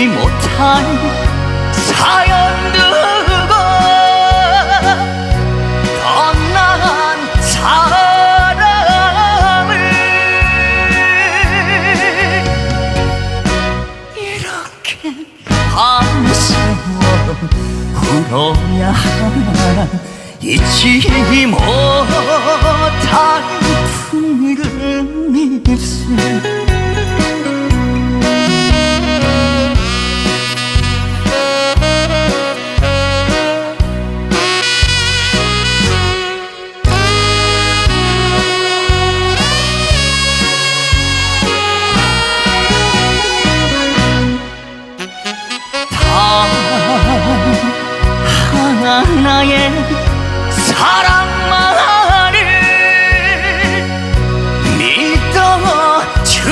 못한 사연 두고 떠난 사람을 이렇게 밤새워 울어야 하나 잊지 못한 붉은 입술